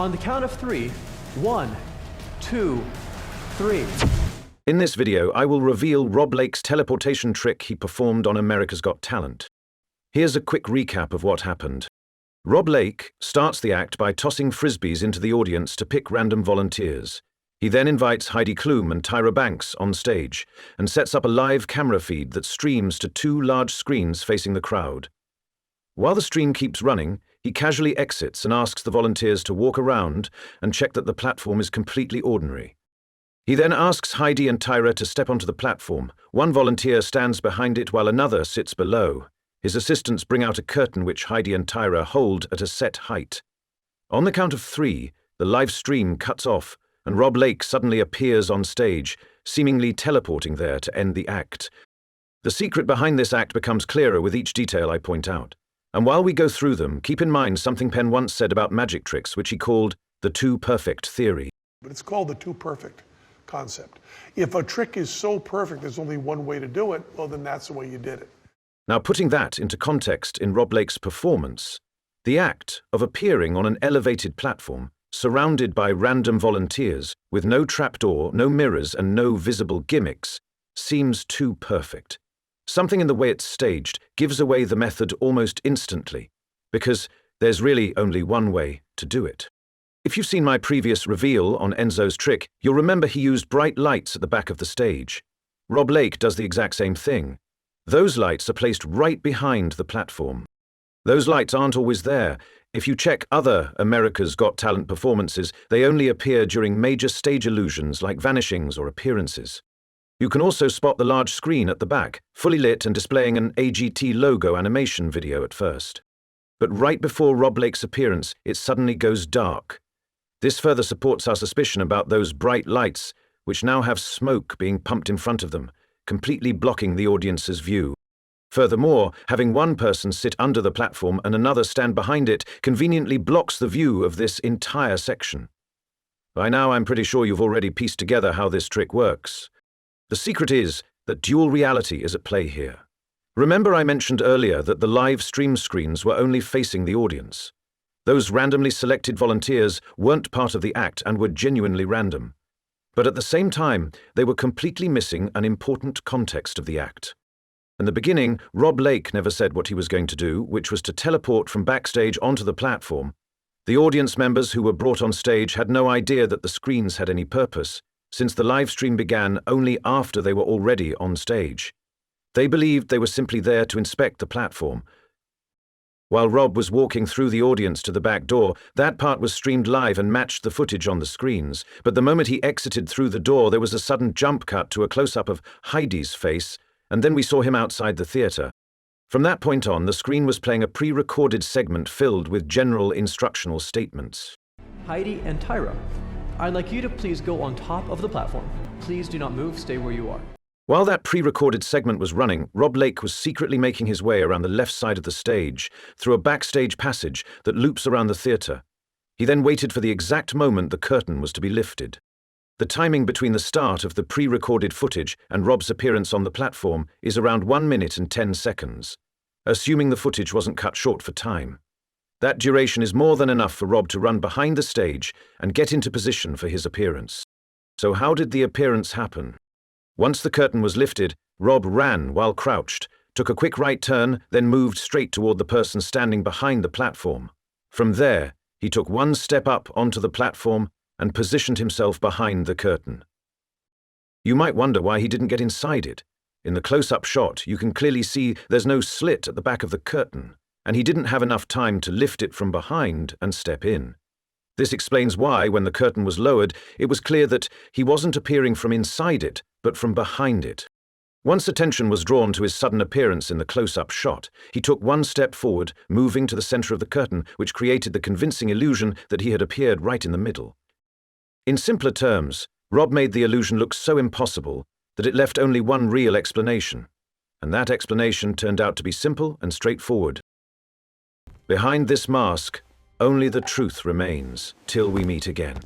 On the count of three, 1, 2, 3. In this video, I will reveal Rob Lake's teleportation trick he performed on America's Got Talent. Here's a quick recap of what happened. Rob Lake starts the act by tossing frisbees into the audience to pick random volunteers. He then invites Heidi Klum and Tyra Banks on stage and sets up a live camera feed that streams to two large screens facing the crowd. While the stream keeps running, he casually exits and asks the volunteers to walk around and check that the platform is completely ordinary. He then asks Heidi and Tyra to step onto the platform. One volunteer stands behind it while another sits below. His assistants bring out a curtain which Heidi and Tyra hold at a set height. On the count of three, the live stream cuts off, and Rob Lake suddenly appears on stage, seemingly teleporting there to end the act. The secret behind this act becomes clearer with each detail I point out. And while we go through them, keep in mind something Penn once said about magic tricks, which he called the too perfect theory. But it's called the too perfect concept. If a trick is so perfect there's only one way to do it, well then that's the way you did it. Now putting that into context in Rob Lake's performance, the act of appearing on an elevated platform, surrounded by random volunteers, with no trapdoor, no mirrors and no visible gimmicks, seems too perfect. Something in the way it's staged gives away the method almost instantly, because there's really only one way to do it. If you've seen my previous reveal on Enzo's trick, you'll remember he used bright lights at the back of the stage. Rob Lake does the exact same thing. Those lights are placed right behind the platform. Those lights aren't always there. If you check other America's Got Talent performances, they only appear during major stage illusions like vanishings or appearances. You can also spot the large screen at the back, fully lit and displaying an AGT logo animation video at first. But right before Rob Lake's appearance, it suddenly goes dark. This further supports our suspicion about those bright lights, which now have smoke being pumped in front of them, completely blocking the audience's view. Furthermore, having one person sit under the platform and another stand behind it conveniently blocks the view of this entire section. By now, I'm pretty sure you've already pieced together how this trick works. The secret is that dual reality is at play here. Remember I mentioned earlier that the live stream screens were only facing the audience. Those randomly selected volunteers weren't part of the act and were genuinely random. But at the same time, they were completely missing an important context of the act. In the beginning, Rob Lake never said what he was going to do, which was to teleport from backstage onto the platform. The audience members who were brought on stage had no idea that the screens had any purpose, since the live stream began only after they were already on stage. They believed they were simply there to inspect the platform. While Rob was walking through the audience to the back door, that part was streamed live and matched the footage on the screens. But the moment he exited through the door, there was a sudden jump cut to a close-up of Heidi's face, and then we saw him outside the theater. From that point on, the screen was playing a pre-recorded segment filled with general instructional statements. Heidi and Tyra, I'd like you to please go on top of the platform. Please do not move, stay where you are. While that pre-recorded segment was running, Rob Lake was secretly making his way around the left side of the stage, through a backstage passage that loops around the theater. He then waited for the exact moment the curtain was to be lifted. The timing between the start of the pre-recorded footage and Rob's appearance on the platform is around 1 minute and 10 seconds, assuming the footage wasn't cut short for time. That duration is more than enough for Rob to run behind the stage and get into position for his appearance. So how did the appearance happen? Once the curtain was lifted, Rob ran while crouched, took a quick right turn, then moved straight toward the person standing behind the platform. From there, he took one step up onto the platform and positioned himself behind the curtain. You might wonder why he didn't get inside it. In the close-up shot, you can clearly see there's no slit at the back of the curtain, and he didn't have enough time to lift it from behind and step in. This explains why, when the curtain was lowered, it was clear that he wasn't appearing from inside it, but from behind it. Once attention was drawn to his sudden appearance in the close-up shot, he took one step forward, moving to the center of the curtain, which created the convincing illusion that he had appeared right in the middle. In simpler terms, Rob made the illusion look so impossible that it left only one real explanation, and that explanation turned out to be simple and straightforward. Behind this mask, only the truth remains till we meet again.